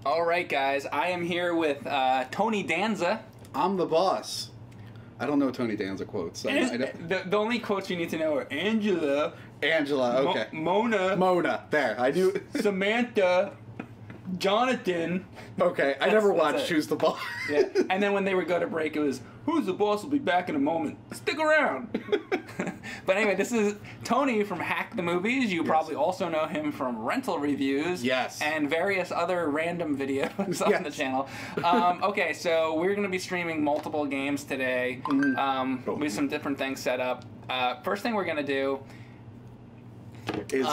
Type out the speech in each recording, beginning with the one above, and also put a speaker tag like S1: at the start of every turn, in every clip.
S1: All right, guys. I am here with Tony Danza.
S2: I'm the boss. I don't know Tony Danza quotes.
S1: The only quotes you need to know are Angela.
S2: Angela, okay.
S1: Mona.
S2: Mona, there. I knew.
S1: Samantha. Jonathan.
S2: Okay, I never watched Choose the Boss.
S1: Yeah, and then when they would go to break, it was, "Who's the boss will be back in a moment. Stick around." But anyway, this is Tony from Hack the Movies. You probably also know him from rental reviews.
S2: Yes.
S1: And various other random videos on the channel. Okay, so we're going to be streaming multiple games today. With some different things set up. First thing we're going to do
S2: is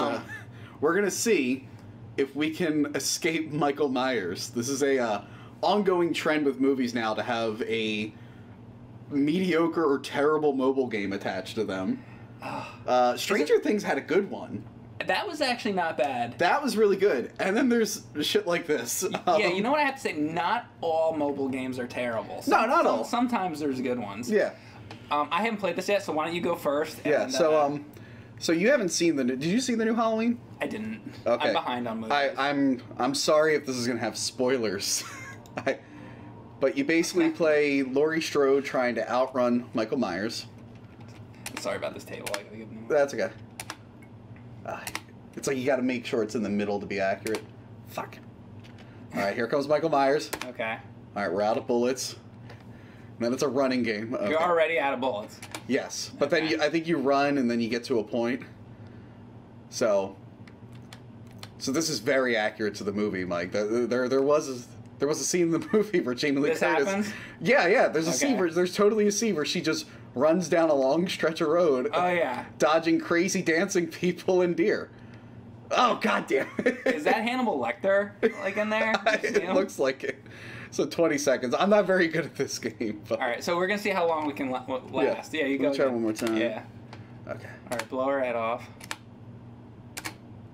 S2: we're going to see if we can escape Michael Myers. This is a ongoing trend with movies now to have a mediocre or terrible mobile game attached to them. Stranger Things had a good one.
S1: That was actually not bad.
S2: That was really good. And then there's shit like this.
S1: Yeah, you know what I have to say? Not all mobile games are terrible.
S2: No, not all.
S1: Sometimes there's good ones.
S2: Yeah.
S1: I haven't played this yet, so why don't you go first?
S2: Yeah,
S1: and,
S2: so you haven't seen the new... Did you see the new Halloween?
S1: I didn't.
S2: Okay.
S1: I'm behind on movies.
S2: I'm sorry if this is going to have spoilers. But you basically play Laurie Strode trying to outrun Michael Myers.
S1: Sorry about this table. I gotta give them...
S2: That's okay. It's like you got to make sure it's in the middle to be accurate. Fuck. All right, here comes Michael Myers.
S1: Okay.
S2: All right, we're out of bullets. And then it's a running game. Okay.
S1: You're already out of bullets.
S2: Yes, but then I think you run and then you get to a point. So this is very accurate to the movie, Mike. There was a scene in the movie where Jamie Lee Curtis.
S1: Happens?
S2: Yeah. There's a scene where there's totally a scene where she just runs down a long stretch of road.
S1: Oh yeah.
S2: Dodging crazy dancing people and deer. Oh goddamn!
S1: Is that Hannibal Lecter like in there?
S2: It looks like it. So 20 seconds. I'm not very good at this game. But...
S1: All right, so we're gonna see how long we can last. Yeah, you go.
S2: Try one more time.
S1: Yeah.
S2: Okay.
S1: All right, blow her head off.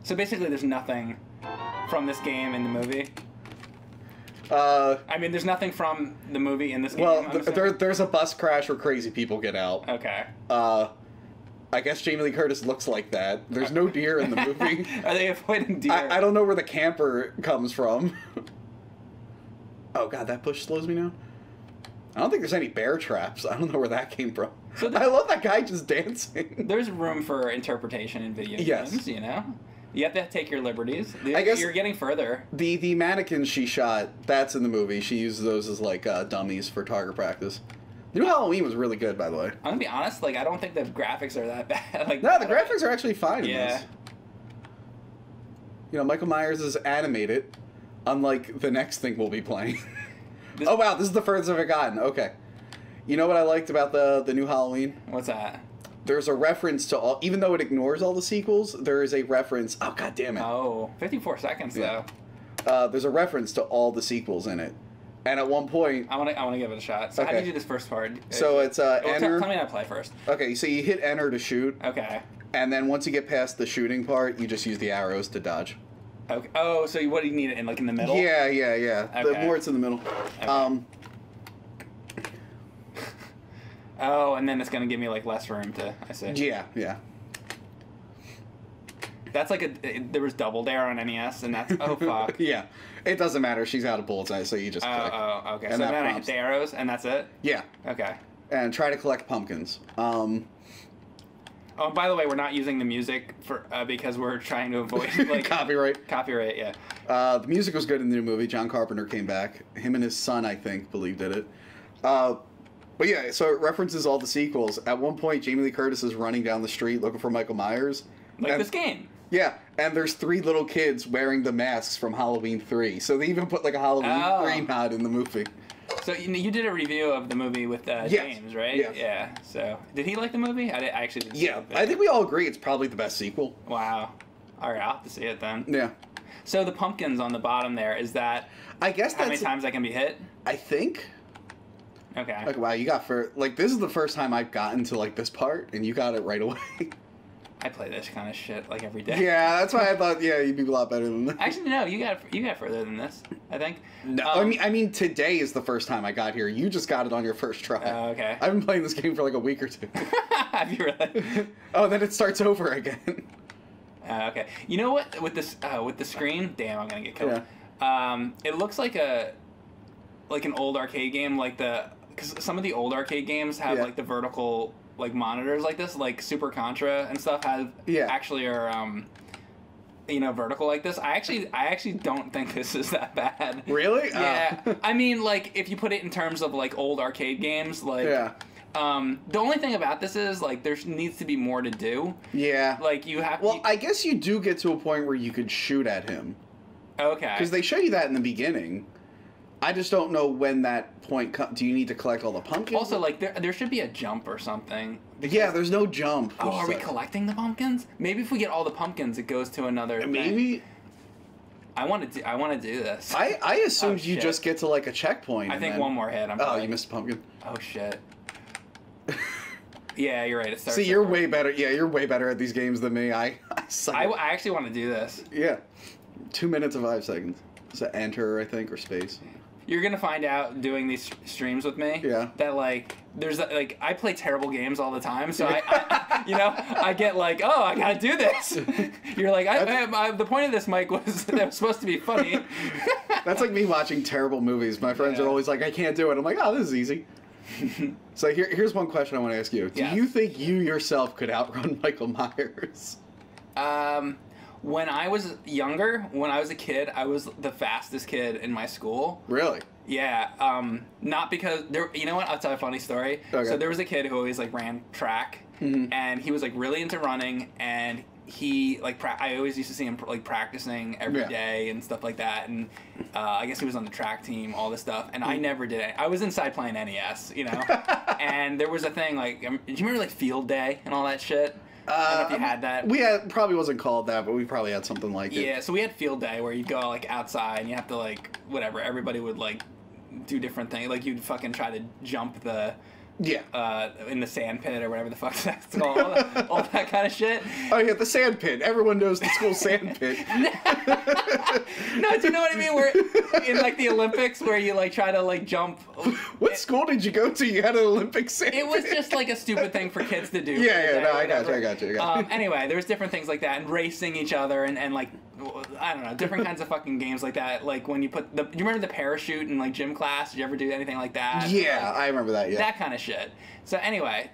S1: So basically, there's nothing from this game in the movie. I mean, there's nothing from the movie in this game.
S2: Well, there's a bus crash where crazy people get out.
S1: Okay.
S2: I guess Jamie Lee Curtis looks like that. There's no deer in the movie.
S1: Are they avoiding deer?
S2: I don't know where the camper comes from. Oh god, that push slows me now. I don't think there's any bear traps. I don't know where that came from. So I love that guy just dancing.
S1: There's room for interpretation in video games, you know? You have to take your liberties. I guess you're getting further.
S2: The mannequins she shot, that's in the movie. She uses those as like dummies for target practice. The new Halloween was really good, by the way.
S1: I'm gonna be honest, like I don't think the graphics are that bad. Like
S2: no, the graphics are actually fine in this. You know, Michael Myers is animated, unlike the next thing we'll be playing. Oh wow, this is the furthest I've gotten. Okay. You know what I liked about the new Halloween?
S1: What's that?
S2: There's a reference to all, even though it ignores all the sequels, there is a reference. Oh god damn it.
S1: Oh, 54 seconds though.
S2: There's a reference to all the sequels in it. And at one point...
S1: I want to give it a shot. So how do you do this first part?
S2: So it's enter...
S1: Tell me how to play first.
S2: Okay, so you hit enter to shoot.
S1: Okay.
S2: And then once you get past the shooting part, you just use the arrows to dodge.
S1: Okay. Oh, so what do you need it in, like in the middle?
S2: Yeah.
S1: Okay.
S2: The more it's in the middle. Okay.
S1: Oh, and then it's going to give me like less room to... I see.
S2: Yeah.
S1: That's like there was Double Dare on NES, and that's... Oh, fuck.
S2: Yeah. It doesn't matter. She's out of bullets, so you just click.
S1: Oh, okay. And so then I hit the arrows, and that's it?
S2: Yeah.
S1: Okay.
S2: And try to collect pumpkins.
S1: Oh, by the way, we're not using the music for because we're trying to avoid like
S2: copyright.
S1: Copyright, yeah.
S2: The music was good in the new movie. John Carpenter came back. Him and his son, I think, believed in it. But yeah, so it references all the sequels. At one point, Jamie Lee Curtis is running down the street looking for Michael Myers.
S1: Like this game.
S2: Yeah, and there's 3 little kids wearing the masks from Halloween 3. So they even put like a Halloween 3 nod in the movie.
S1: So you did a review of the movie with James, right?
S2: Yes.
S1: Yeah. So did he like the movie? I actually didn't see it.
S2: I think we all agree it's probably the best sequel.
S1: Wow. All right, I'll have to see it then.
S2: Yeah.
S1: So the pumpkins on the bottom there, is that...
S2: I guess
S1: how many times I can be hit?
S2: I think...
S1: Okay.
S2: Like, wow, you got this is the first time I've gotten to, like, this part, and you got it right away.
S1: I play this kind of shit, like, every day.
S2: Yeah, that's why I thought, you'd be a lot better than this.
S1: Actually, no, you got further than this, I think.
S2: No, I mean, today is the first time I got here. You just got it on your first try.
S1: Oh, okay.
S2: I've been playing this game for, like, a week or 2.
S1: Have you really?
S2: Oh, then it starts over again.
S1: Okay. You know what? With this, with the screen, damn, I'm gonna get killed. It looks like an old arcade game, because some of the old arcade games have like the vertical like monitors like this, like Super Contra and stuff actually are vertical like this. I actually don't think this is that bad.
S2: Really?
S1: Yeah. I mean, like, if you put it in terms of like old arcade games, like the only thing about this is like there needs to be more to do. Yeah. Like you have.
S2: Well, I guess you do get to a point where you could shoot at him.
S1: Okay.
S2: Because they show you that in the beginning. I just don't know when that point comes. Do you need to collect all the pumpkins?
S1: Also, like, there should be a jump or something.
S2: Yeah, there's no jump.
S1: Oh, are we collecting the pumpkins? Maybe if we get all the pumpkins, it goes to another
S2: Maybe.
S1: thing. I want to do this.
S2: I assumed you just get to, like, a checkpoint.
S1: I think one more hit.
S2: You missed a pumpkin.
S1: Oh, shit. Yeah, you're right. It starts.
S2: See, you're way better. Yeah, you're way better at these games than me. I suck.
S1: I actually want to do this.
S2: Yeah. 2 minutes and 5 seconds. So enter, I think, or space.
S1: You're gonna find out doing these streams with me.
S2: Yeah.
S1: That like there's like I play terrible games all the time, so I get like, oh, I gotta do this. You're like, the point of this, Mike, was that it was supposed to be funny.
S2: That's like me watching terrible movies. My friends are always like, I can't do it. I'm like, oh, this is easy. So here's one question I want to ask you. Do you think you yourself could outrun Michael Myers?
S1: When I was younger, when I was a kid, I was the fastest kid in my school.
S2: Really?
S1: Yeah. Not because there. You know what? I'll tell you a funny story. Okay. So there was a kid who always like ran track, and he was like really into running, and he like I always used to see him like practicing every day and stuff like that, and I guess he was on the track team, all this stuff, and I never did it. I was inside playing NES, and there was a thing like, do you remember like Field Day and all that shit? I don't know if you had that.
S2: Probably wasn't called that, but we probably had something like it.
S1: Yeah, so we had Field Day where you'd go like outside and you have to like whatever. Everybody would like do different things. Like you'd fucking try to jump the in the sand pit or whatever the fuck that's called. all that kind of shit.
S2: Oh yeah, the sand pit. Everyone knows the school sand pit.
S1: No, do you know what I mean? Where in like the Olympics where you like try to like jump.
S2: What school did you go to? You had an Olympic sand pit?
S1: It was just like a stupid thing for kids to do.
S2: I got you.
S1: Anyway, there was different things like that and racing each other and like, I don't know, different kinds of fucking games like that. Like when you put you remember the parachute in like gym class? Did you ever do anything like that?
S2: Yeah, I remember that,
S1: That kind of shit. So anyway,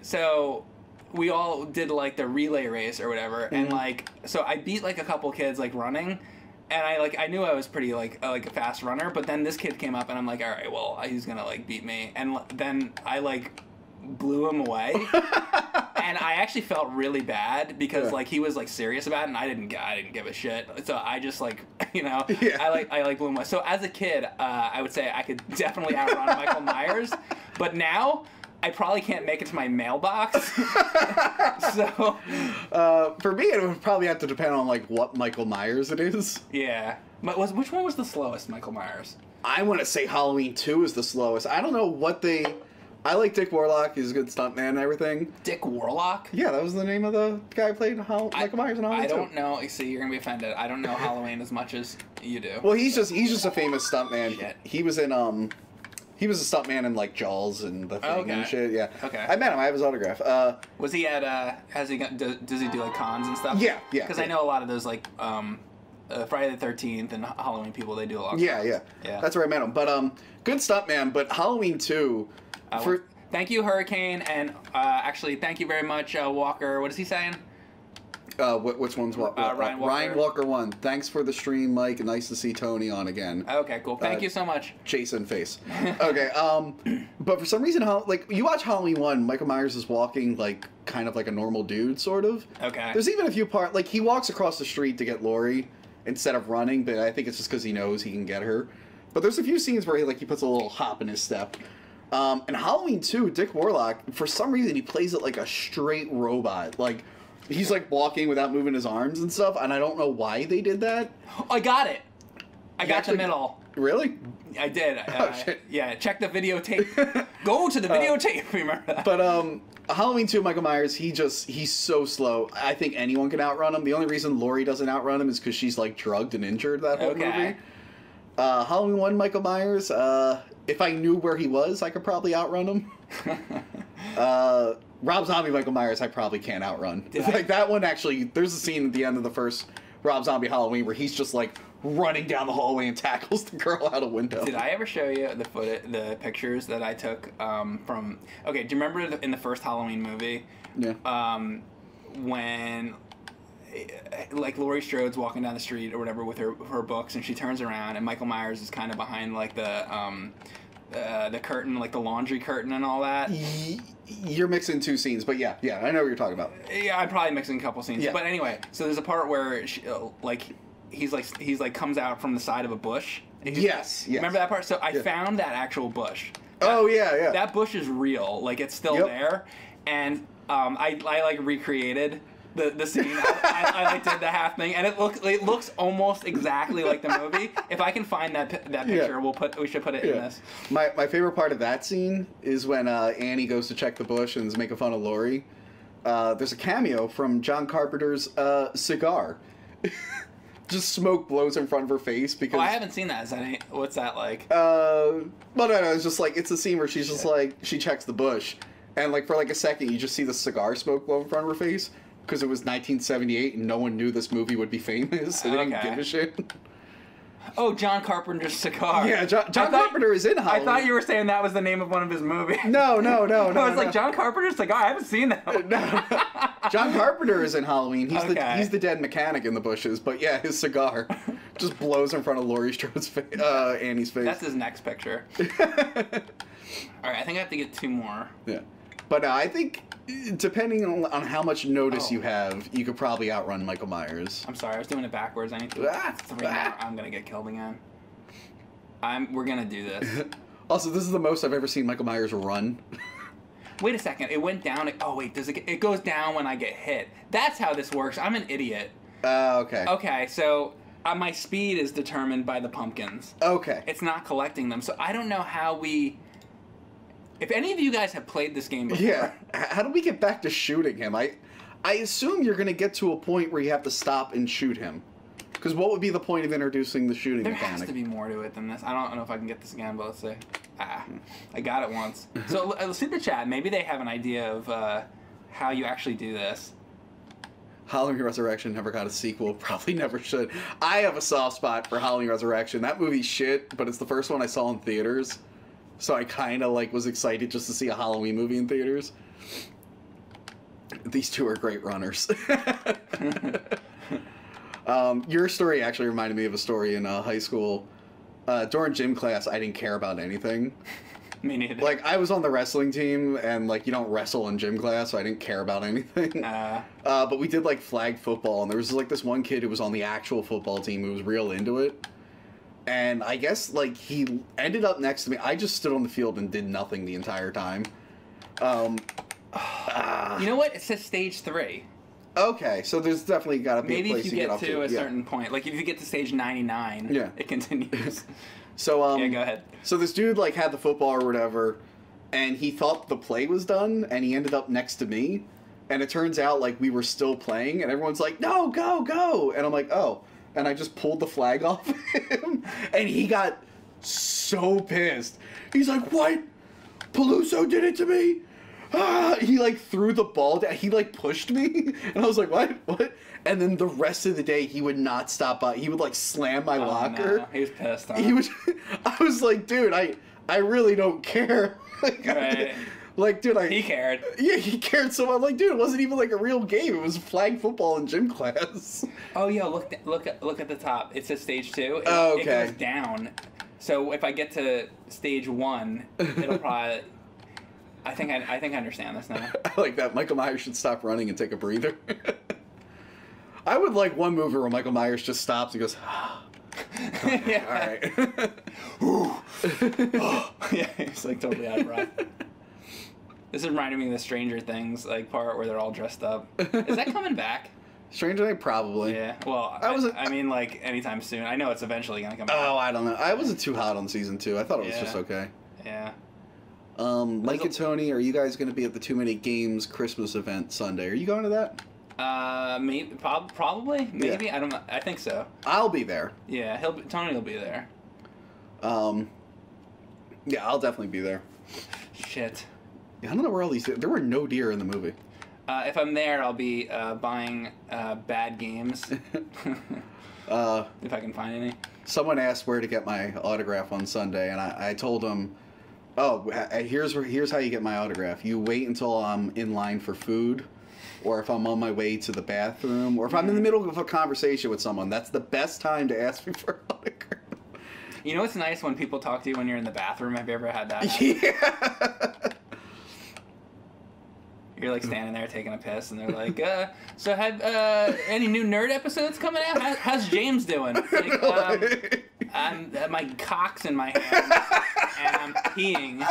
S1: we all did like the relay race or whatever, and like, so I beat like a couple kids like running, and I knew I was pretty like a fast runner, but then this kid came up and I'm like, all right, well, he's gonna like beat me, and then I like blew him away. And I actually felt really bad because like he was like serious about it and I didn't give a shit. So I just like, I blew him away. So as a kid, I would say I could definitely outrun Michael Myers, but now I probably can't make it to my mailbox. So
S2: for me, it would probably have to depend on like what Michael Myers it is.
S1: Yeah. Which one was the slowest Michael Myers?
S2: I want to say Halloween 2 is the slowest. I don't know what I like Dick Warlock. He's a good stuntman and everything.
S1: Dick Warlock?
S2: Yeah, that was the name of the guy who played Michael Myers in Halloween.
S1: I don't know. See, you're gonna be offended. I don't know Halloween as much as you do.
S2: Well, he's just a famous stuntman. Shit. He was in he was a stuntman in like Jaws and The Thing and shit. Yeah.
S1: Okay.
S2: I met him. I have his autograph.
S1: Was he at? Does he do like cons and stuff?
S2: Yeah.
S1: Because I know a lot of those like Friday the 13th and Halloween people. They do a lot. Of
S2: yeah. That's where I met him. But good stuntman. But Halloween 2.
S1: Thank you, Hurricane, and actually, thank you very much, Walker. What is he saying?
S2: Which one's what?
S1: Ryan Walker.
S2: Ryan Walker 1. Thanks for the stream, Mike. Nice to see Tony on again.
S1: Okay, cool. Thank you so much.
S2: Jason face. Okay. But for some reason, like you watch Halloween 1, Michael Myers is walking like kind of like a normal dude, sort of.
S1: Okay.
S2: There's even a few parts like he walks across the street to get Laurie instead of running, but I think it's just because he knows he can get her. But there's a few scenes where he puts a little hop in his step. And Halloween 2, Dick Warlock, for some reason he plays it like a straight robot. Like, he's like walking without moving his arms and stuff, and I don't know why they did that.
S1: I got it. I got the middle.
S2: Really?
S1: I did. Shit. Yeah, check the videotape. Go to the videotape, remember that.
S2: But, Halloween 2, Michael Myers, he's so slow. I think anyone can outrun him. The only reason Laurie doesn't outrun him is because she's like drugged and injured that whole movie. Halloween 1, Michael Myers, if I knew where he was, I could probably outrun him. Rob Zombie Michael Myers, I probably can't outrun. Like that one, actually, there's a scene at the end of the first Rob Zombie Halloween where he's just like running down the hallway and tackles the girl out a window.
S1: Did I ever show you the pictures that I took from? Okay, do you remember in the first Halloween movie?
S2: Yeah.
S1: When like Laurie Strode's walking down the street or whatever with her books, and she turns around, and Michael Myers is kind of behind like the curtain, like the laundry curtain and all that.
S2: You're mixing two scenes, but yeah, I know what you're talking about.
S1: Yeah, I'm probably mixing a couple scenes.
S2: Yeah.
S1: But anyway, so there's a part where he's comes out from the side of a bush.
S2: Yes.
S1: Remember that part? So I found that actual bush.
S2: Oh yeah.
S1: That bush is real. Like it's still there, and I like recreated the scene. I like did the half thing, and it looks almost exactly like the movie. If I can find that picture, we should put it in this.
S2: My favorite part of that scene is when Annie goes to check the bush and is making fun of Laurie. There's a cameo from John Carpenter's cigar. Just smoke blows in front of her face because.
S1: Oh, I haven't seen that. What's that like?
S2: No. It's just like it's a scene where she's just like she checks the bush, and like for like a second you just see the cigar smoke blow in front of her face. Because it was 1978 and no one knew this movie would be famous. So they didn't give a shit.
S1: Oh, John Carpenter's cigar.
S2: Yeah, John Carpenter is in Halloween.
S1: I thought you were saying that was the name of one of his movies.
S2: No.
S1: I was like, John Carpenter's cigar? I haven't seen that.
S2: No. John Carpenter is in Halloween. He's the dead mechanic in the bushes. But yeah, his cigar just blows in front of Laurie Strode's Annie's face.
S1: That's his next picture. All right, I think I have to get 2 more.
S2: Yeah. But I think, depending on how much notice you have, you could probably outrun Michael Myers.
S1: I'm sorry, I was doing it backwards. I need to 3 more. I'm gonna get killed again. We're gonna do this.
S2: Also, this is the most I've ever seen Michael Myers run.
S1: Wait a second, it went down. Oh wait, it goes down when I get hit. That's how this works. I'm an idiot.
S2: Okay.
S1: Okay, so my speed is determined by the pumpkins.
S2: Okay.
S1: It's not collecting them, so I don't know how we. If any of you guys have played this game before...
S2: Yeah. How do we get back to shooting him? I assume you're going to get to a point where you have to stop and shoot him. Because what would be the point of introducing the shooting mechanic?
S1: There has to be more to it than this. I don't know if I can get this again, but let's see. I got it once. So let's see the chat. Maybe they have an idea of how you actually do this.
S2: Halloween Resurrection never got a sequel. Probably never should. I have a soft spot for Halloween Resurrection. That movie's shit, but it's the first one I saw in theaters. So I kind of was excited just to see a Halloween movie in theaters. These two are great runners. Your story actually reminded me of a story in high school. During gym class, I didn't care about anything.
S1: Me neither.
S2: I was on the wrestling team, and you don't wrestle in gym class, so I didn't care about anything. But we did flag football, and there was this one kid who was on the actual football team who was real into it. And I guess, he ended up next to me. I just stood on the field and did nothing the entire time.
S1: You know what? It says stage 3.
S2: Okay, so there's definitely got to be
S1: maybe
S2: a place
S1: if you get
S2: up
S1: to a certain point. If you get to stage 99, it continues.
S2: So,
S1: yeah, go ahead.
S2: So this dude, had the football or whatever, and he thought the play was done, and he ended up next to me. And it turns out, we were still playing, and everyone's like, no, go, go! And I'm like, oh. And I just pulled the flag off him, and he got so pissed. He's like, what? Peluso did it to me? Ah! He, threw the ball down. He, pushed me. And I was like, what? What? And then the rest of the day, he would not stop by. He would, slam my locker.
S1: No. He was pissed, huh?
S2: I was like, dude, I really don't care.
S1: Right.
S2: Dude,
S1: he cared.
S2: Yeah, he cared so much. Dude, it wasn't even a real game. It was flag football in gym class.
S1: Oh, yeah, look at the top. It says stage 2.
S2: Okay.
S1: It goes down. So if I get to stage 1, it'll probably... I think I understand this now.
S2: I like that. Michael Myers should stop running and take a breather. I would like one movie where Michael Myers just stops and goes,
S1: yeah.
S2: All right.
S1: Yeah, he's totally out of breath. This is reminding me of the Stranger Things part where they're all dressed up. Is that coming back?
S2: Stranger Things, probably.
S1: Yeah. Well, I mean, anytime soon. I know it's eventually gonna come back.
S2: Oh, I don't know. I wasn't too hot on season 2. I thought it was just okay.
S1: Yeah.
S2: Mike and Tony, are you guys going to be at the 2 Minute Games Christmas event Sunday? Are you going to that?
S1: Maybe, probably, maybe. Yeah. I don't know. I think so.
S2: I'll be there.
S1: Yeah, Tony will be there.
S2: Yeah, I'll definitely be there.
S1: Shit.
S2: Yeah, I don't know where all these. There were no deer in the movie.
S1: If I'm there, I'll be buying bad games. If I can find any.
S2: Someone asked where to get my autograph on Sunday, and I told them, oh, here's how you get my autograph. You wait until I'm in line for food, or if I'm on my way to the bathroom, or if I'm in the middle of a conversation with someone. That's the best time to ask me for an autograph.
S1: You know what's nice when people talk to you when you're in the bathroom? Have you ever had that happen?
S2: Yeah.
S1: You're like standing there taking a piss, and they're like, so have any new nerd episodes coming out? How's James doing? It's like, my cock's in my hand, and I'm peeing.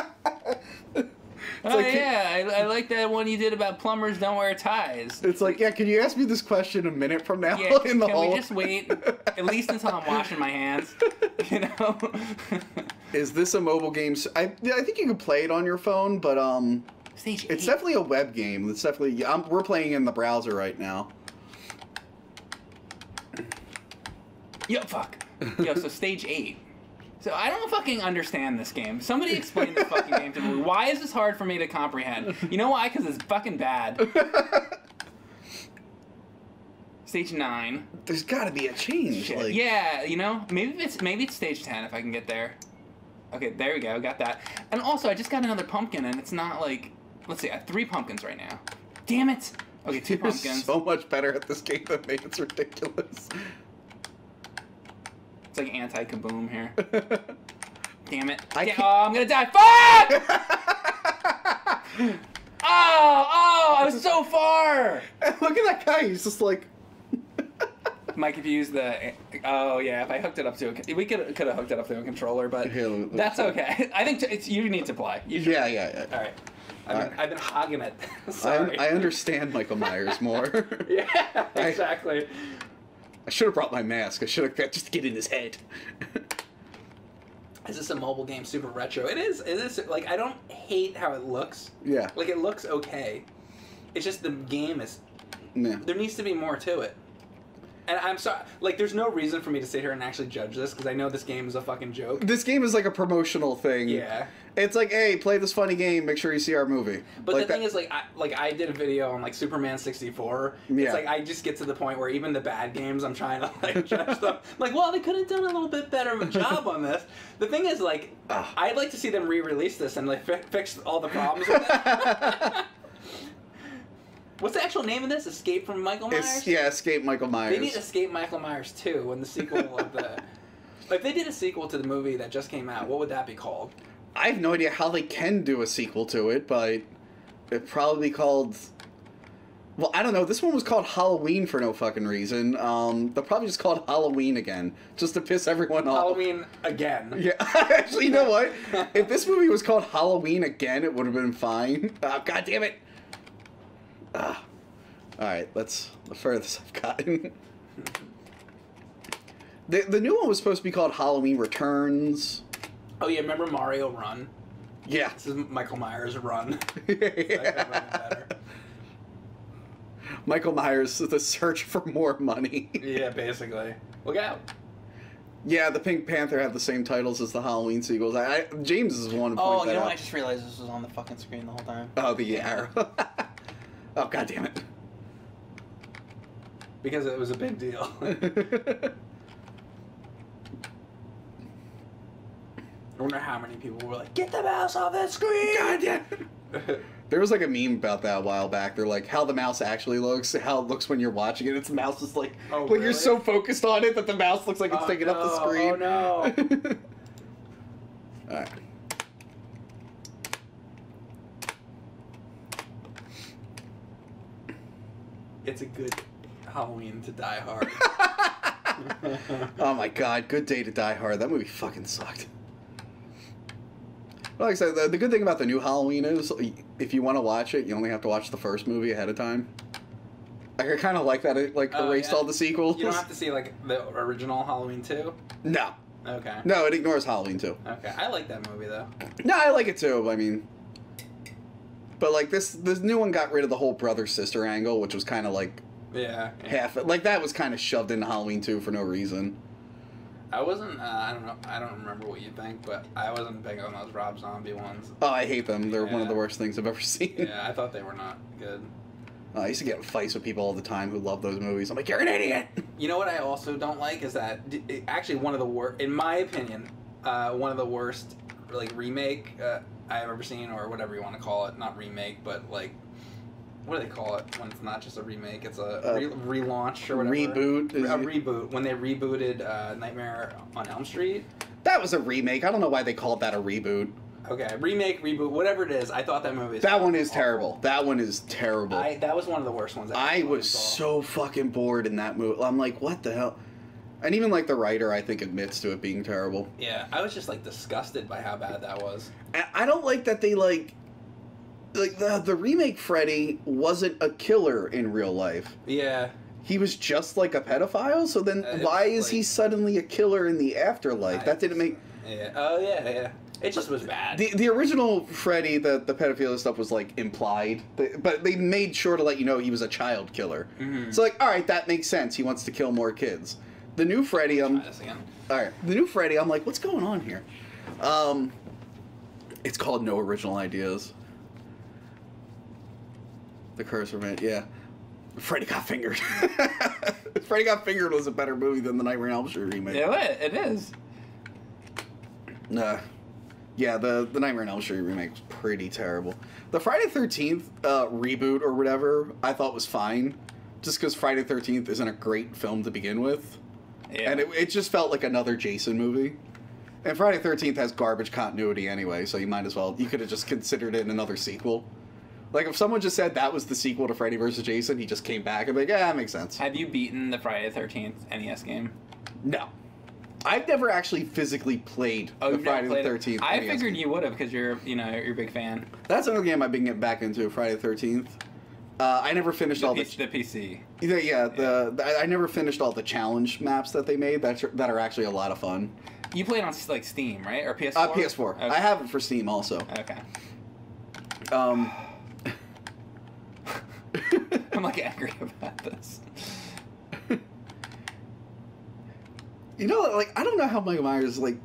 S1: Oh, like, yeah, I like that one you did about plumbers don't wear ties.
S2: It's like, yeah, can you ask me this question a minute from now in the hall?
S1: Can we just wait at least until I'm washing my hands, you know?
S2: Is this a mobile game? I think you can play it on your phone, but
S1: Stage 8.
S2: It's definitely a web game. It's definitely we're playing in the browser right now.
S1: Yo, fuck. Yo, so stage 8. So I don't fucking understand this game. Somebody explain this fucking game to me. Why is this hard for me to comprehend? You know why? Because it's fucking bad. Stage 9.
S2: There's got to be a change.
S1: Shit.
S2: Like...
S1: Yeah, you know, maybe it's stage 10 if I can get there. Okay, there we go. Got that. And also, I just got another pumpkin, and it's not like. Let's see, I have 3 pumpkins right now. Damn it! Okay, 2 pumpkins.
S2: You're so much better at this game than me. It's ridiculous.
S1: It's like anti-kaboom here. Damn it.
S2: Oh,
S1: I'm gonna die. Fuck! Oh, I was so far!
S2: Look at that guy. He's just like...
S1: Mike, if you use the... Oh, yeah, if I hooked it up to a... We could have hooked it up to a controller, but that's okay. I think you need to play.
S2: Yeah.
S1: All right. I've been hogging it. Sorry.
S2: I understand Michael Myers more.
S1: Yeah, exactly.
S2: I should have brought my mask. I should have just get in his head.
S1: Is this a mobile game super retro? It is. It is. Like, I don't hate how it looks.
S2: Yeah.
S1: Like, it looks okay. It's just the game is...
S2: Yeah.
S1: There needs to be more to it. And I'm sorry, like, there's no reason for me to sit here and actually judge this, because I know this game is a fucking joke.
S2: This game is like a promotional thing.
S1: Yeah.
S2: It's like, hey, play this funny game, make sure you see our movie.
S1: But like the thing is, I did a video on, like, Superman 64.
S2: Yeah.
S1: It's like, I just get to the point where even the bad games, I'm trying to, like, judge them. Like, well, they could have done a little bit better of a job on this. The thing is, like, I'd like to see them re-release this and, like, fix all the problems with it. What's the actual name of this? Escape from Michael Myers?
S2: Escape Michael Myers.
S1: They need Escape Michael Myers 2 when the sequel of the... If they did a sequel to the movie that just came out, what would that be called?
S2: I have no idea how they can do a sequel to it, but it'd probably be called... Well, I don't know. This one was called Halloween for no fucking reason. They'll probably just call it Halloween again, just to piss everyone off.
S1: Halloween again.
S2: Yeah. Actually, you know what? If this movie was called Halloween again, it would have been fine. God damn it. Alright, that's the furthest I've gotten. The new one was supposed to be called Halloween Returns.
S1: Oh yeah, remember Mario Run?
S2: Yeah.
S1: This is Michael Myers Run.
S2: Yeah. Michael Myers, the search for more money.
S1: Yeah, basically. Look out.
S2: Yeah, the Pink Panther had the same titles as the Halloween sequels. James is one to point that out.
S1: Oh, you know, I just realized this was on the fucking screen the whole time.
S2: Oh, the arrow. Oh, god damn it.
S1: Because it was a big deal. I wonder how many people were like, get the mouse off that screen!
S2: God damn it. There was like a meme about that a while back. They're like, how the mouse actually looks, how it looks when you're watching it. It's the mouse is like,
S1: really?
S2: You're so focused on it that the mouse looks like it's taking up the screen.
S1: Oh no.
S2: Alright.
S1: It's a good Halloween to Die Hard.
S2: Oh my god, Good Day to Die Hard. That movie fucking sucked. Well, like I said, the good thing about the new Halloween is, if you want to watch it, you only have to watch the first movie ahead of time. Like, I kind of like that it, erased all the sequels.
S1: You don't have to see, like, the original Halloween 2?
S2: No.
S1: Okay.
S2: No, it ignores Halloween 2.
S1: Okay. I like that movie, though.
S2: No, I like it, too. I mean... But, like, this new one got rid of the whole brother-sister angle, which was kind of, like...
S1: Yeah.
S2: Half... Like, that was kind of shoved into Halloween 2 for no reason.
S1: I wasn't, I don't know, I don't remember what you think, but I wasn't big on those Rob Zombie ones.
S2: Oh, I hate them. They're one of the worst things I've ever seen.
S1: Yeah, I thought they were not good.
S2: I used to get in fights with people all the time who love those movies. I'm like, you're an idiot!
S1: You know what I also don't like is that actually one of the worst, in my opinion, one of the worst like remake I've ever seen, or whatever you want to call it. Not remake, but like, what do they call it when it's not just a remake? It's a relaunch or whatever.
S2: Reboot.
S1: A reboot. When they rebooted Nightmare on Elm Street.
S2: That was a remake. I don't know why they called that a reboot.
S1: Okay, remake, reboot, whatever it is. I thought that movie.
S2: That one is terrible. That one is terrible.
S1: That was one of the worst ones.
S2: I was so fucking bored in that movie. I'm like, what the hell? And even like the writer, I think, admits to it being terrible.
S1: Yeah, I was just like disgusted by how bad that was.
S2: And I don't like that they like the remake Freddy wasn't a killer in real life.
S1: Yeah.
S2: He was just like a pedophile. So then why is he suddenly a killer in the afterlife? That didn't make.
S1: Yeah. Oh yeah, yeah. It just was bad.
S2: The original Freddy, the pedophilia stuff was like implied, but they made sure to let you know he was a child killer.
S1: Mm-hmm.
S2: So like, all right, that makes sense. He wants to kill more kids. The new Freddy, all right, the new Freddy, I'm like, what's going on here? It's called No Original Ideas. The Curse of it, yeah. Freddy Got Fingered. Freddy Got Fingered was a better movie than the Nightmare on Elm Street remake.
S1: Yeah, it is.
S2: Yeah, the Nightmare on Elm Street remake was pretty terrible. The Friday 13th reboot or whatever I thought was fine, just because Friday 13th isn't a great film to begin with. Yeah. And it just felt like another Jason movie. And Friday 13th has garbage continuity anyway, so you might as well, you could have just considered it another sequel. Like, if someone just said that was the sequel to Freddy vs. Jason, he just came back and be like, yeah, that makes sense.
S1: Have you beaten the Friday the 13th NES game?
S2: No. I've never actually physically played the Friday the 13th.
S1: I figured you would have because you're a big fan.
S2: That's another game I've been getting back into, Friday the 13th. I never finished all the
S1: PC.
S2: Yeah, I never finished all the challenge maps that they made that are actually a lot of fun.
S1: You played on like Steam, right, or PS4?
S2: PS4. Okay. I have it for Steam also.
S1: Okay. I'm like angry about this.
S2: You know, like, I don't know how Michael Myers, like,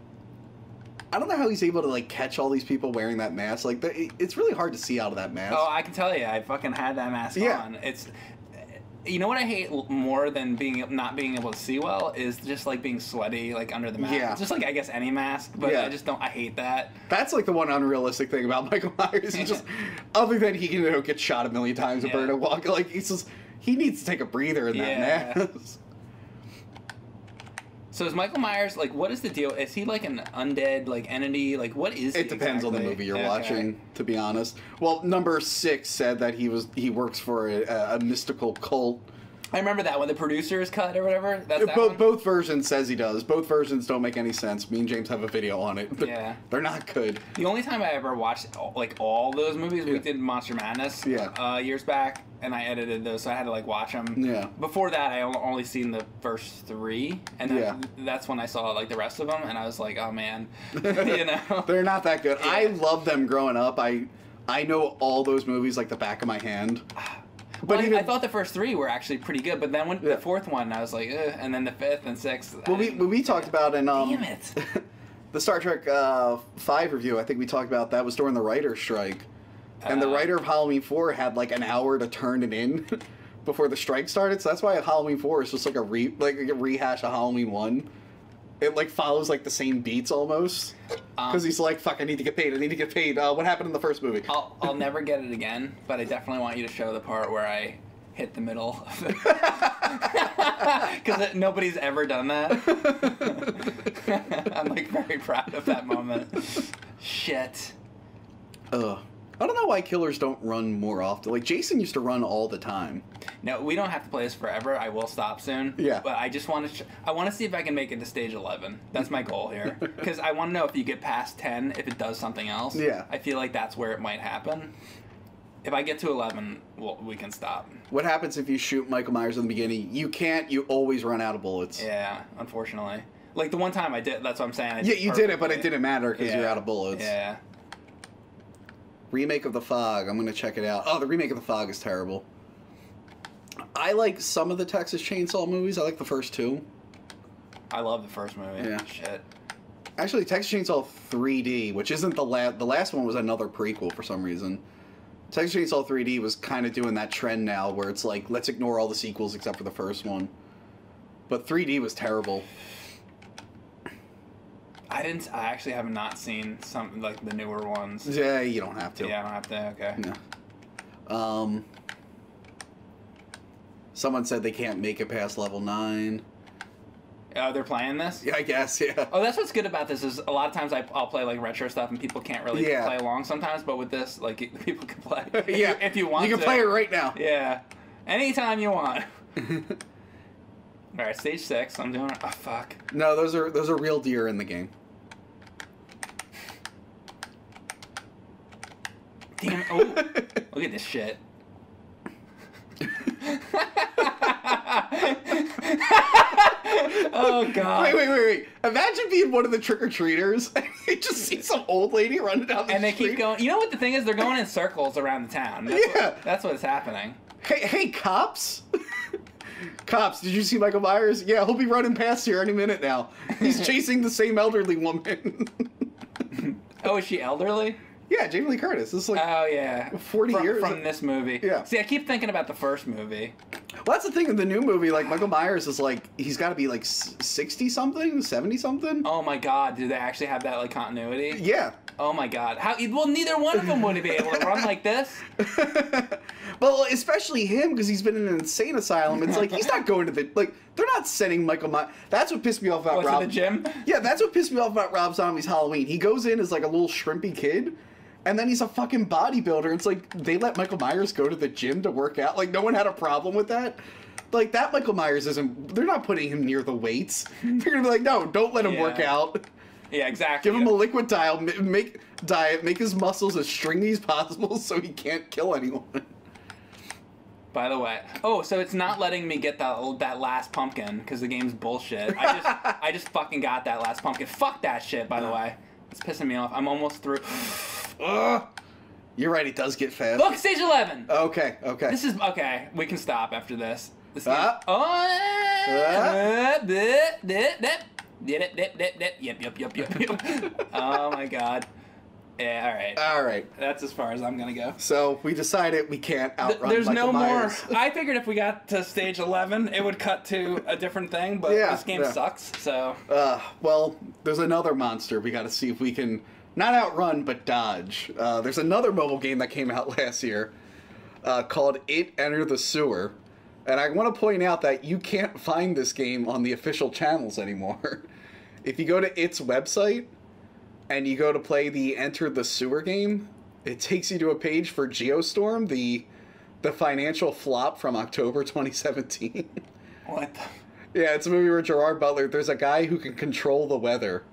S2: I don't know how he's able to, like, catch all these people wearing that mask. Like, it's really hard to see out of that mask.
S1: Oh, I can tell you. I fucking had that mask on. It's... You know what I hate more than not being able to see well is just, like, being sweaty, like, under the mask. Yeah. Just, like, I guess any mask, but I just don't... I hate that.
S2: That's, like, the one unrealistic thing about Michael Myers. He just... Other than he can get shot a million times and burn a walk, like, he's just... He needs to take a breather in that mask.
S1: So is Michael Myers, like, what is the deal? Is he, like, an undead, like, entity? Like, what is he?
S2: It depends on the movie you're watching, to be honest. Well, number 6 said that he works for a mystical cult.
S1: I remember that when the producers cut or whatever. That's that
S2: both versions says he does. Both versions don't make any sense. Me and James have a video on it. They're not good.
S1: The only time I ever watched like all those movies, we did Monster Madness years back, and I edited those, so I had to like watch them. Yeah. Before that, I only seen the first 3, and then that's when I saw like the rest of them, and I was like, oh man, you know.
S2: They're not that good. I loved them growing up. I know all those movies like the back of my hand.
S1: But I thought the first 3 were actually pretty good, but then when the 4th one, I was like, ugh, and then the 5th and 6th.
S2: Well, we talked about in
S1: damn it.
S2: The Star Trek 5 review, I think we talked about that was during the writer's strike, and the writer of Halloween 4 had like an hour to turn it in before the strike started. So that's why Halloween 4 is just like a rehash of Halloween 1. It like follows like the same beats almost, because he's like, "Fuck, I need to get paid. I need to get paid." What happened in the first movie?
S1: I'll never get it again, but I definitely want you to show the part where I hit the middle, because nobody's ever done that. I'm like very proud of that moment. Shit.
S2: I don't know why killers don't run more often. Like, Jason used to run all the time.
S1: No, we don't have to play this forever. I will stop soon. Yeah. But I just want to... I want to see if I can make it to stage 11. That's my goal here. Because I want to know if you get past 10, if it does something else. Yeah. I feel like that's where it might happen. If I get to 11, we can stop.
S2: What happens if you shoot Michael Myers in the beginning? You can't. You always run out of bullets.
S1: Yeah, unfortunately. Like, the one time I did... That's what I'm saying.
S2: Yeah, you did it, but it didn't matter because you're out of bullets.
S1: Yeah.
S2: Remake of The Fog. I'm going to check it out. Oh, the remake of The Fog is terrible. I like some of the Texas Chainsaw movies. I like the first 2.
S1: I love the first movie. Yeah. Shit.
S2: Actually, Texas Chainsaw 3D, which isn't the last one was another prequel for some reason. Texas Chainsaw 3D was kind of doing that trend now where it's like, let's ignore all the sequels except for the first one. But 3D was terrible.
S1: I actually have not seen some, like, the newer ones.
S2: Yeah, you don't have to.
S1: Yeah, I don't have to, okay.
S2: No. Someone said they can't make it past level 9.
S1: Oh, they're playing this?
S2: Yeah, I guess, yeah.
S1: Oh, that's what's good about this is a lot of times I'll play, like, retro stuff and people can't really play along sometimes, but with this, like, people can play.
S2: Yeah.
S1: If you want to.
S2: You can play it right now.
S1: Yeah. Anytime you want. Alright, stage 6. I'm doing it. Oh, fuck.
S2: No, those are real deer in the game.
S1: Damn. Oh, look at this shit. Oh, God.
S2: Wait. Imagine being one of the trick-or-treaters and you just see some old lady running down the street.
S1: And they keep going. You know what the thing is? They're going in circles around the town. That's what's happening.
S2: Hey, cops? Cops, did you see Michael Myers? Yeah, he'll be running past here any minute now. He's chasing the same elderly woman.
S1: Oh, is she elderly?
S2: Yeah, Jamie Lee Curtis. This is like 40 years
S1: from this movie.
S2: Yeah.
S1: See, I keep thinking about the first movie.
S2: Well, that's the thing in the new movie. Like, Michael Myers is like, he's got to be like 60-something, 70-something.
S1: Oh my God, do they actually have that, like, continuity?
S2: Yeah.
S1: Oh my God. Well, neither one of them would be able to run like this.
S2: Well, especially him, because he's been in an insane asylum. It's like, he's not going to the, like, they're not sending Michael Myers. That's what pissed me off about Rob.
S1: To the gym?
S2: Yeah, that's what pissed me off about Rob Zombie's Halloween. He goes in as like a little shrimpy kid, and then he's a fucking bodybuilder. It's like, they let Michael Myers go to the gym to work out. Like, no one had a problem with that. Like, that Michael Myers isn't, they're not putting him near the weights. They're gonna be like, no, don't let him work out.
S1: Yeah, exactly.
S2: Give him a liquid diet, make his muscles as stringy as possible so he can't kill anyone.
S1: By the way, so it's not letting me get that last pumpkin because the game's bullshit. I just fucking got that last pumpkin. Fuck that shit. By the way, it's pissing me off. I'm almost through.
S2: You're right. It does get fast.
S1: Look, stage 11.
S2: Okay.
S1: This is okay. We can stop after this. This game. Yep. Oh my God. Yeah,
S2: all right.
S1: That's as far as I'm gonna go.
S2: So we decided we can't outrun
S1: There's
S2: Michael
S1: no
S2: Myers.
S1: more. I figured if we got to stage 11, it would cut to a different thing, but this game sucks, so...
S2: well, there's another monster we gotta see if we can not outrun, but dodge. There's another mobile game that came out last year called It Enter the Sewer. And I want to point out that you can't find this game on the official channels anymore. If you go to its website... and you go to play the Enter the Sewer game, it takes you to a page for Geostorm, the financial flop from October 2017.
S1: What the?
S2: Yeah, it's a movie where Gerard Butler, there's a guy who can control the weather,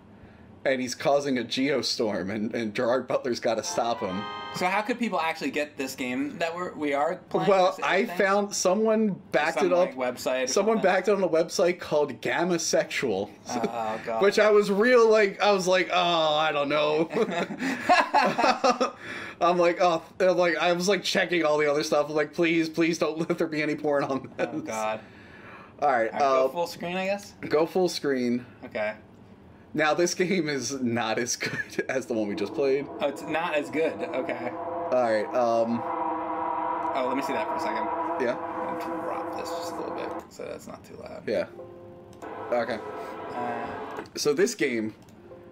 S2: and he's causing a geostorm, and Gerard Butler's got to stop him.
S1: So how could people actually get this game that we are playing?
S2: Well, I found someone backed it up.
S1: Like website.
S2: Someone backed it on a website called Gamma Sexual.
S1: Oh God.
S2: Which I was oh, I don't know. I was like checking all the other stuff. I'm like, please don't let there be any porn on this.
S1: Oh God.
S2: All right.
S1: Go full screen, I guess.
S2: Go full screen.
S1: Okay.
S2: Now, this game is not as good as the one we just played.
S1: Oh, it's not as good. Okay.
S2: Alright,
S1: Oh, let me see that for a second.
S2: Yeah?
S1: I'm going to drop this just a little bit so that's not too loud.
S2: Yeah. Okay. So this game,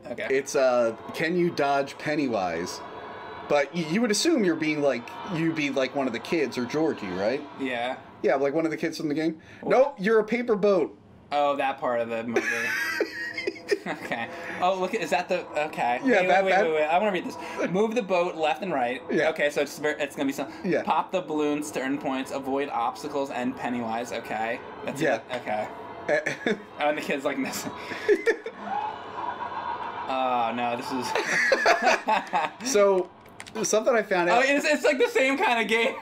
S2: it's, can you dodge Pennywise? But you would assume you'd be like one of the kids, or Georgie, right?
S1: Yeah.
S2: Yeah, like one of the kids from the game. Nope, you're a paper boat.
S1: Oh, that part of the movie. Okay. Oh, look, is that the... Okay.
S2: Yeah,
S1: wait. I want to read this. Move the boat left and right.
S2: Yeah.
S1: Okay, so it's going to be some...
S2: Yeah.
S1: Pop the balloons, turn points, avoid obstacles, and Pennywise. Okay. That's it. Okay. Oh, and the kid's like missing. Oh, no, this is...
S2: So... Something I found out.
S1: Oh, it's like the same kind of game.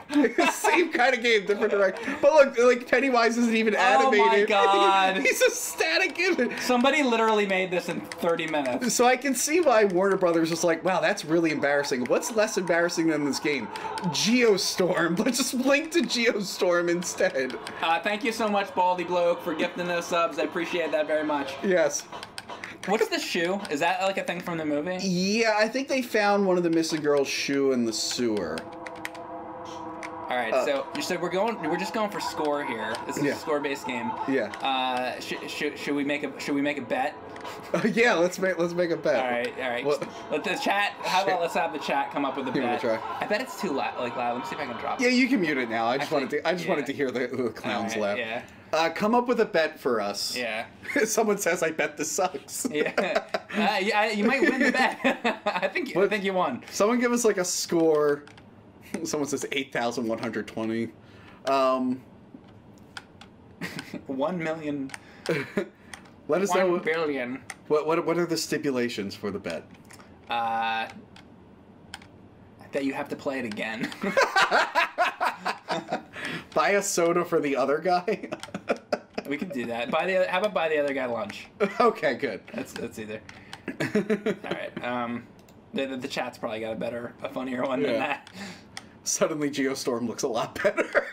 S2: Same kind of game, different direction. But look, like Pennywise isn't even animated.
S1: Oh my God!
S2: He's a static image.
S1: Somebody literally made this in 30 minutes.
S2: So I can see why Warner Brothers was like, wow, that's really embarrassing. What's less embarrassing than this game? Geostorm. Let's just link to Geostorm instead.
S1: Thank you so much, Baldy Bloke, for gifting those subs. I appreciate that very much.
S2: Yes.
S1: What's the shoe? Is that like a thing from the movie?
S2: Yeah, I think they found one of the missing girls' shoe in the sewer.
S1: All right, so we're just going for score here. This is a score-based game.
S2: Yeah.
S1: Should we make a bet?
S2: Yeah, let's make a bet.
S1: All right. Well, let the chat. How about let's have the chat come up with a bet?
S2: Give it a try.
S1: I bet it's too loud. Let me see if I can drop it.
S2: Yeah, you can mute it now. I just wanted to hear the clowns laugh.
S1: Yeah.
S2: Come up with a bet for us.
S1: Yeah.
S2: Someone says, "I bet this sucks."
S1: Yeah. You might win the bet. I think you won.
S2: Someone give us like a score. Someone says 8,120.
S1: 1 million.
S2: Let us know.
S1: 1 billion.
S2: What are the stipulations for the bet?
S1: That you have to play it again.
S2: Buy a soda for the other guy.
S1: We can do that. How about buy the other guy lunch?
S2: Okay, good.
S1: That's either. All right. The chat's probably got a funnier one than that.
S2: Suddenly, Geostorm looks a lot better.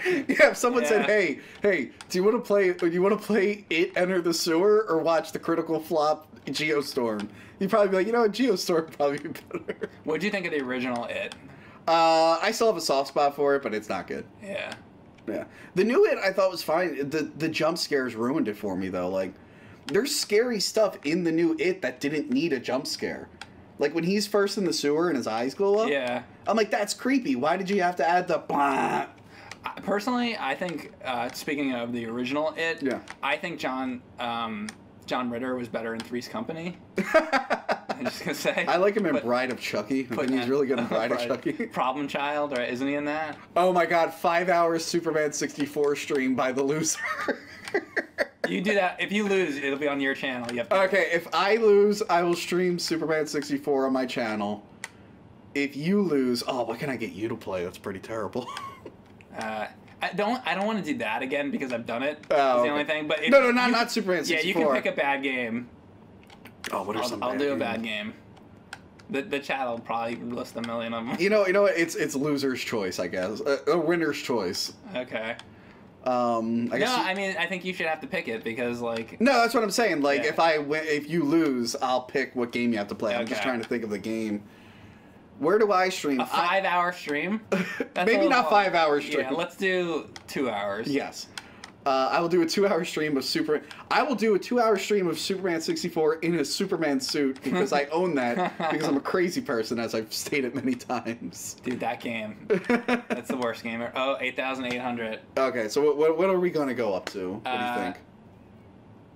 S2: Yeah, if someone said, "Hey, do you want to play It Enter the Sewer or watch the critical flop Geostorm?" You'd probably be like, "You know what, Geostorm would probably be better."
S1: What do you think of the original It?
S2: I still have a soft spot for it, but it's not good.
S1: Yeah.
S2: Yeah. The new It I thought was fine. The jump scares ruined it for me though. Like, there's scary stuff in the new It that didn't need a jump scare. Like when he's first in the sewer and his eyes glow up.
S1: Yeah.
S2: I'm like, that's creepy. Why did you have to add the blah?
S1: Personally, I think, speaking of the original It, I think John Ritter was better in Three's Company. I'm just going to say.
S2: I like him in Bride of Chucky. I think he's really good in Bride of Chucky.
S1: Problem Child, right? Isn't he in that?
S2: Oh my god, 5 hours Superman 64 stream by the loser.
S1: You do that. If you lose, it'll be on your channel. You have to
S2: okay, if I lose, I will stream Superman 64 on my channel. If you lose, what can I get you to play? That's pretty terrible.
S1: I don't want to do that again because I've done it.
S2: That's
S1: the only thing. But
S2: not Superman 64.
S1: Yeah, you can pick a bad game.
S2: Oh, what are some bad
S1: I'll do
S2: games?
S1: a bad game. The chat will probably list a million of them.
S2: You know what? It's loser's choice, I guess. A winner's choice.
S1: Okay.
S2: I mean,
S1: I think you should have to pick it because, like...
S2: No, that's what I'm saying. Like, if you lose, I'll pick what game you have to play. I'm just trying to think of the game. Where do I stream?
S1: A 5-hour stream?
S2: Maybe not 5 hours stream.
S1: Yeah, let's do 2 hours.
S2: Yes. I will do a 2-hour stream of I will do a 2-hour stream of Superman 64 in a Superman suit because I own that because I'm a crazy person, as I've stated many times.
S1: Dude, that game. That's the worst game ever. Oh, 8,800.
S2: Okay, so what are we going to go up to? What do you think?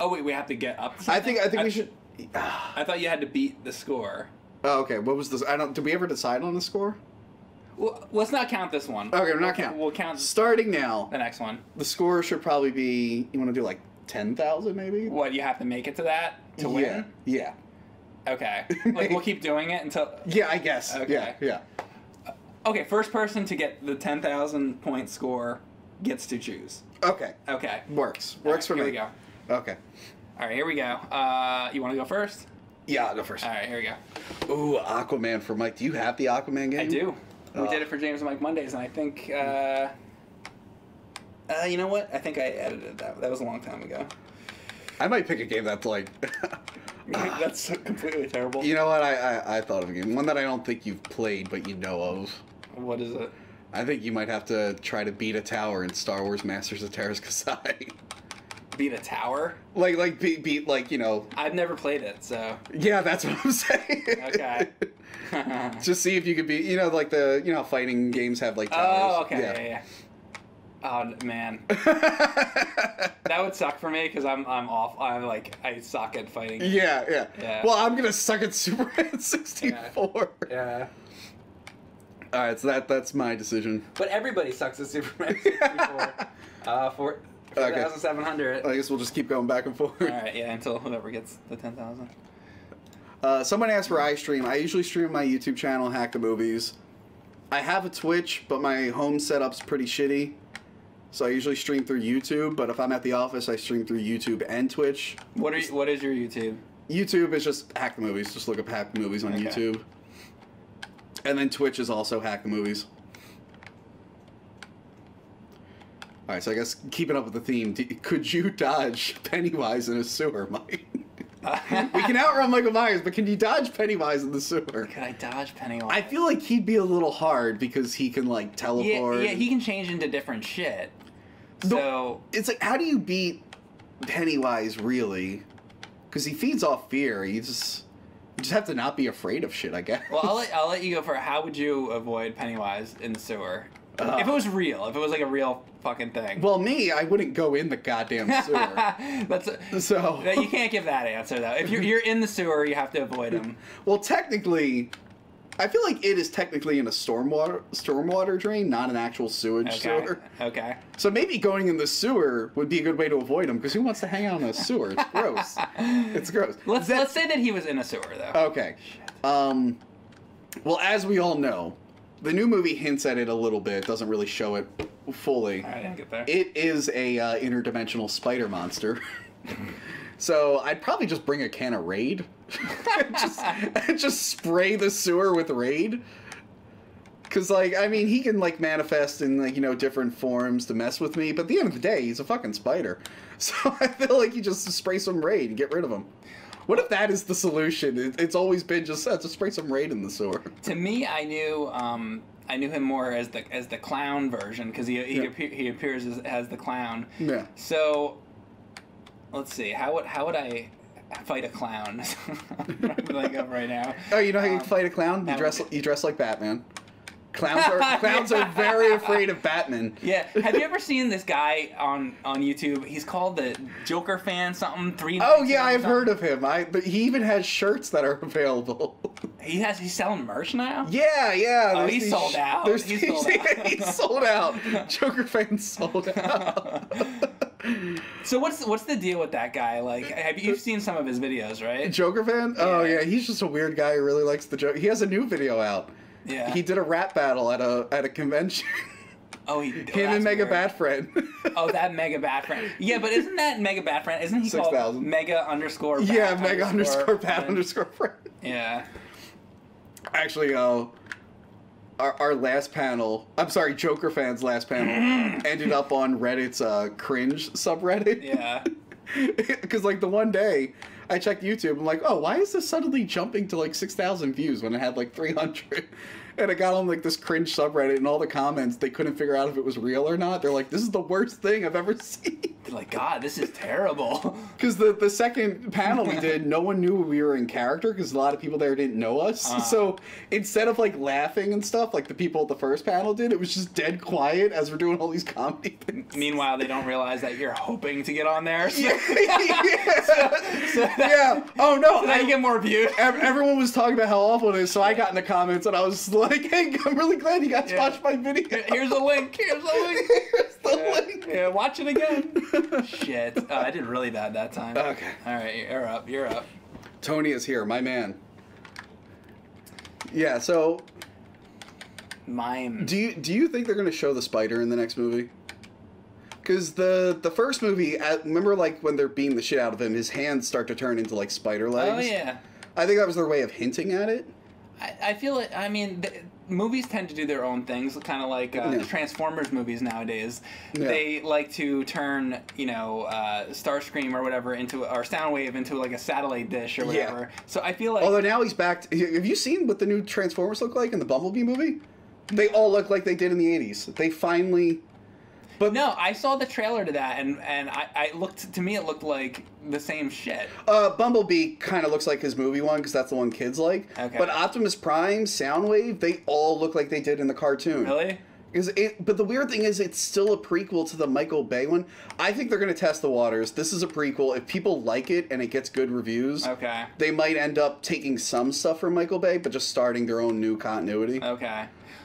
S1: Oh, wait, we have to get up to something?
S2: I think we should...
S1: I thought you had to beat the score.
S2: Oh, okay. What was this? Did we ever decide on the score?
S1: Well, let's not count this one.
S2: Okay, we're not counting.
S1: We'll count
S2: starting now.
S1: The next one.
S2: The score should probably be. You want to do like 10,000 maybe?
S1: What, you have to make it to that to win?
S2: Yeah.
S1: Okay. Like we'll keep doing it until.
S2: Yeah, I guess. Okay. Yeah.
S1: Okay, first person to get the 10,000 point score gets to choose.
S2: Okay.
S1: Okay.
S2: Works
S1: right,
S2: for me.
S1: Here we go.
S2: Okay.
S1: All right, here we go. You want to go first?
S2: Yeah, I'll go first.
S1: All right, here we go.
S2: Ooh, Aquaman for Mike. Do you have the Aquaman game?
S1: I do. We did it for James and Mike Mondays, and I think, you know what? I think I edited that. That was a long time ago.
S2: I might pick a game that's like...
S1: That's completely terrible.
S2: You know what? I thought of a game. One that I don't think you've played, but you know of.
S1: What is it?
S2: I think you might have to try to beat a tower in Star Wars Masters of Terras-Kasai.
S1: Beat a tower?
S2: Like beat like, you know...
S1: I've never played it, so...
S2: Yeah, that's what I'm saying.
S1: Okay.
S2: Just see if you could beat... You know, like the... You know how fighting games have, like, towers?
S1: Oh, okay, yeah. Oh, man. That would suck for me, because I'm off. I suck at fighting.
S2: Yeah. Well, I'm gonna suck at Superman 64.
S1: Yeah.
S2: Alright, so that's my decision.
S1: But everybody sucks at Superman 64. 4,700.
S2: I guess we'll just keep going back and forth.
S1: Alright, yeah, until whoever gets the 10,000.
S2: Someone asked where I stream. I usually stream on my YouTube channel, Hack the Movies. I have a Twitch, but my home setup's pretty shitty. So I usually stream through YouTube, but if I'm at the office, I stream through YouTube and Twitch.
S1: What is your YouTube?
S2: YouTube is just Hack the Movies. Just look up Hack the Movies on YouTube. And then Twitch is also Hack the Movies. Alright, so I guess keeping up with the theme, could you dodge Pennywise in a sewer, Mike? We can outrun Michael Myers, but can you dodge Pennywise in the sewer?
S1: Could I dodge Pennywise?
S2: I feel like he'd be a little hard because he can, like, teleport.
S1: Yeah, he can change into different shit. So...
S2: It's like, how do you beat Pennywise, really? Because he feeds off fear. You just have to not be afraid of shit, I guess.
S1: Well, I'll let you go for how would you avoid Pennywise in the sewer? If it was real, if it was like a real fucking thing.
S2: Well, I wouldn't go in the goddamn sewer.
S1: You can't give that answer though. If you're in the sewer, you have to avoid him.
S2: Well, technically, I feel like it is technically in a stormwater drain, not an actual sewage sewer.
S1: Okay.
S2: So maybe going in the sewer would be a good way to avoid him, because who wants to hang out in a sewer? It's gross. It's gross.
S1: Let's say that he was in a sewer though.
S2: Okay. Well, as we all know, the new movie hints at it a little bit, doesn't really show it fully.
S1: I didn't get there.
S2: It is a interdimensional spider monster. So I'd probably just bring a can of Raid. just spray the sewer with Raid. Because, like, I mean, he can, like, manifest in, like, you know, different forms to mess with me. But at the end of the day, he's a fucking spider. So I feel like you just spray some Raid and get rid of him. What if that is the solution? It's always been just spray some Raid in the sewer.
S1: To me, I knew him more as the clown version because he appears as the clown.
S2: Yeah.
S1: So, let's see. How would I fight a clown? I'm trying to think of right now.
S2: Oh, you know how you fight a clown? You dress like Batman. Clowns are very afraid of Batman.
S1: Yeah. Have you ever seen this guy on YouTube? He's called the Joker fan something.
S2: Oh yeah, I've heard of him. But he even has shirts that are available. He's
S1: selling merch now?
S2: Yeah.
S1: Oh, he's sold out.
S2: He's sold out. Joker fan sold out.
S1: So what's the deal with that guy? Like, you've seen some of his videos, right?
S2: Joker fan?
S1: Yeah.
S2: Oh yeah, he's just a weird guy who really likes the Joker. He has a new video out.
S1: Yeah.
S2: He did a rap battle at a convention.
S1: Oh,
S2: him and Mega Bat Friend.
S1: Oh, that Mega Bat Friend. Yeah, but isn't that Mega Bat Friend? Isn't he
S2: 6,000.
S1: called Mega _ Bat?
S2: Yeah, Mega _ Bat _ Friend.
S1: Yeah.
S2: Actually, our last panel, I'm sorry, Joker Fan's last panel, ended up on Reddit's cringe subreddit.
S1: Yeah.
S2: Because, like, the one day, I checked YouTube, I'm like, oh, why is this suddenly jumping to, like, 6,000 views when it had, like, 300? And I got on, like, this cringe subreddit, and all the comments, they couldn't figure out if it was real or not. They're like, this is the worst thing I've ever seen.
S1: They're like, God, this is terrible.
S2: Because the second panel we did, no one knew we were in character, because a lot of people there didn't know us. So instead of, like, laughing and stuff, like the people at the first panel did, it was just dead quiet as we're doing all these comedy things.
S1: Meanwhile, they don't realize that you're hoping to get on there. So,
S2: yeah. Oh, no.
S1: So now you get more views.
S2: Everyone was talking about how awful it is, so I got in the comments, and I was like, hey, I'm really glad you guys watched my video.
S1: Here's a link. Here's the link. Yeah, watch it again. Shit. I did really bad that time.
S2: Okay.
S1: All right, you're up.
S2: Tony is here, my man. Yeah, so...
S1: Mime.
S2: Do you think they're going to show the spider in the next movie? Because the first movie, remember, like, when they're beating the shit out of him, his hands start to turn into, like, spider legs?
S1: Oh, yeah.
S2: I think that was their way of hinting at it.
S1: I feel like, I mean, movies tend to do their own things, kind of like Transformers movies nowadays. Yeah. They like to turn, Starscream or whatever or Soundwave into like a satellite dish or whatever. Yeah. So I feel like...
S2: Although now he's back... have you seen what the new Transformers look like in the Bumblebee movie? They all look like they did in the 80s. They finally...
S1: But no, I saw the trailer to that, and it looked like the same shit.
S2: Bumblebee kind of looks like his movie one, because that's the one kids like.
S1: Okay.
S2: But Optimus Prime, Soundwave, they all look like they did in the cartoon.
S1: Really?
S2: But the weird thing is, it's still a prequel to the Michael Bay one. I think they're going to test the waters. This is a prequel. If people like it and it gets good reviews, they might end up taking some stuff from Michael Bay, but just starting their own new continuity.
S1: Okay.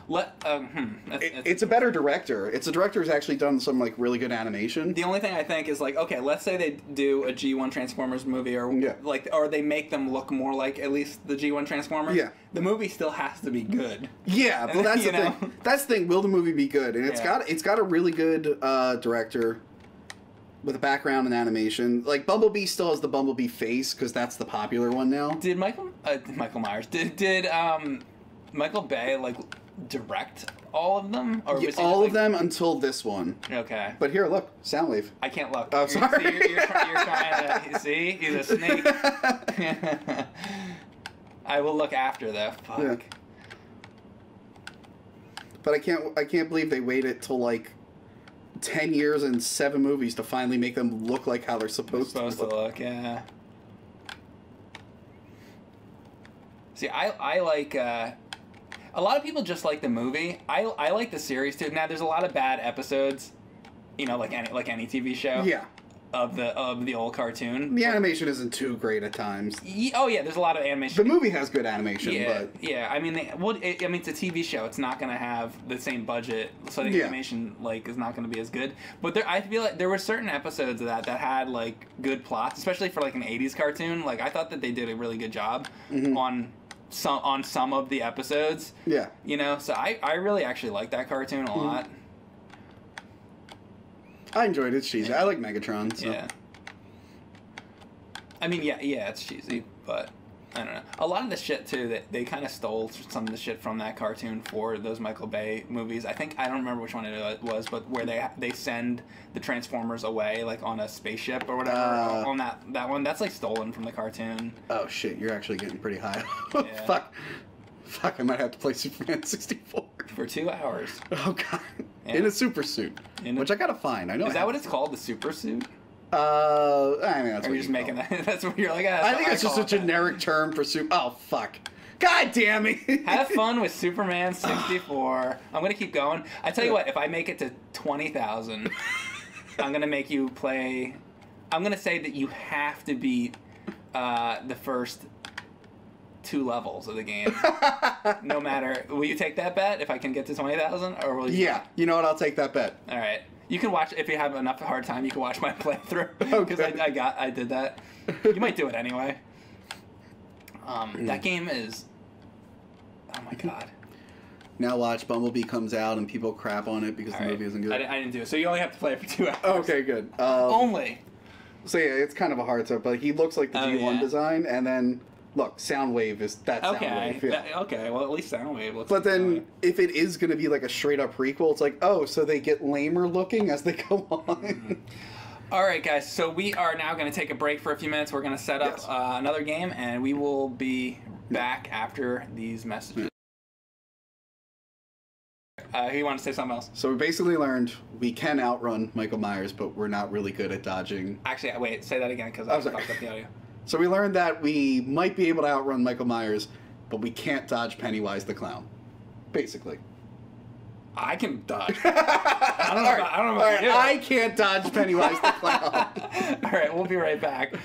S2: It's a better director. It's a director who's actually done some like really good animation.
S1: The only thing I think is like, okay, let's say they do a G1 Transformers movie, or they make them look more like at least the G1 Transformers. Yeah. The movie still has to be good.
S2: Yeah, well that's the thing. That's the thing. Will the movie be good? And it's got a really good director with a background in animation. Like Bumblebee still has the Bumblebee face because that's the popular one now.
S1: Did Michael Myers did Michael Bay direct all of them? Or was he
S2: all
S1: just,
S2: of them until this one.
S1: Okay.
S2: But here, look, Soundwave.
S1: I can't look.
S2: Oh, sorry.
S1: You're trying to see. He's a snake. I will look after though. Fuck.
S2: Yeah. But I can't believe they waited till like 10 years and 7 movies to finally make them look like how they're supposed to look.
S1: Yeah. See, I like. A lot of people just like the movie. I like the series too. Now, there's a lot of bad episodes, you know, like any TV show.
S2: Yeah.
S1: Of the old cartoon.
S2: The animation isn't too great at times.
S1: Oh yeah, there's a lot of animation.
S2: The movie has good animation, but
S1: yeah. I mean, it's a TV show. It's not gonna have the same budget, so the animation is not gonna be as good. But I feel like there were certain episodes of that had like good plots, especially for like an '80s cartoon. Like I thought that they did a really good job on some of the episodes.
S2: Yeah.
S1: You know, so I really actually like that cartoon a lot.
S2: I enjoyed it. It's cheesy. I like Megatron. So.
S1: Yeah. I mean, yeah, it's cheesy, but I don't know. A lot of the shit too, that they kind of stole some of the shit from that cartoon for those Michael Bay movies. I don't remember which one it was, but where they send the Transformers away like on a spaceship or whatever on that one. That's like stolen from the cartoon.
S2: Oh shit! You're actually getting pretty high.
S1: Yeah.
S2: Fuck! I might have to play Superman 64
S1: for 2 hours.
S2: Oh god!
S1: Yeah.
S2: In a super suit, which I gotta find. I know.
S1: Is that what it's called? The super suit?
S2: I mean, that's
S1: what you're just making that. That's what you're like.
S2: I think it's just a generic term for super. Oh fuck! God damn it!
S1: Have fun with Superman 64. I'm gonna keep going. I tell you what, if I make it to 20,000, I'm gonna make you play. I'm gonna say that you have to beat the first 2 levels of the game. No matter. Will you take that bet if I can get to 20,000, or will you?
S2: Yeah. You know what? I'll take that bet.
S1: All right. You can watch if you have enough hard time. You can watch my playthrough because I did that. You might do it anyway. That game is. Oh my god.
S2: Now watch Bumblebee comes out and people crap on it because the movie isn't good.
S1: I didn't do it, so you only have to play it for 2 hours.
S2: Okay, good.
S1: Only.
S2: So yeah, it's kind of a hard start, but he looks like the G1 design, and then look, Soundwave is that Soundwave. Yeah.
S1: Okay, well at least Soundwave looks.
S2: But
S1: like
S2: then, if it is going to be like a straight up prequel, it's like, oh, so they get lamer looking as they go on.
S1: All right, guys. So we are now going to take a break for a few minutes. We're going to set up another game, and we will be back after these messages. He wanted to say something else.
S2: So we basically learned we can outrun Michael Myers, but we're not really good at dodging.
S1: Actually, wait, say that again because I fucked up the audio.
S2: So we learned that we might be able to outrun Michael Myers, but we can't dodge Pennywise the Clown. Basically.
S1: I can dodge. I don't know about you.
S2: I can't dodge Pennywise the Clown.
S1: All right, we'll be right back.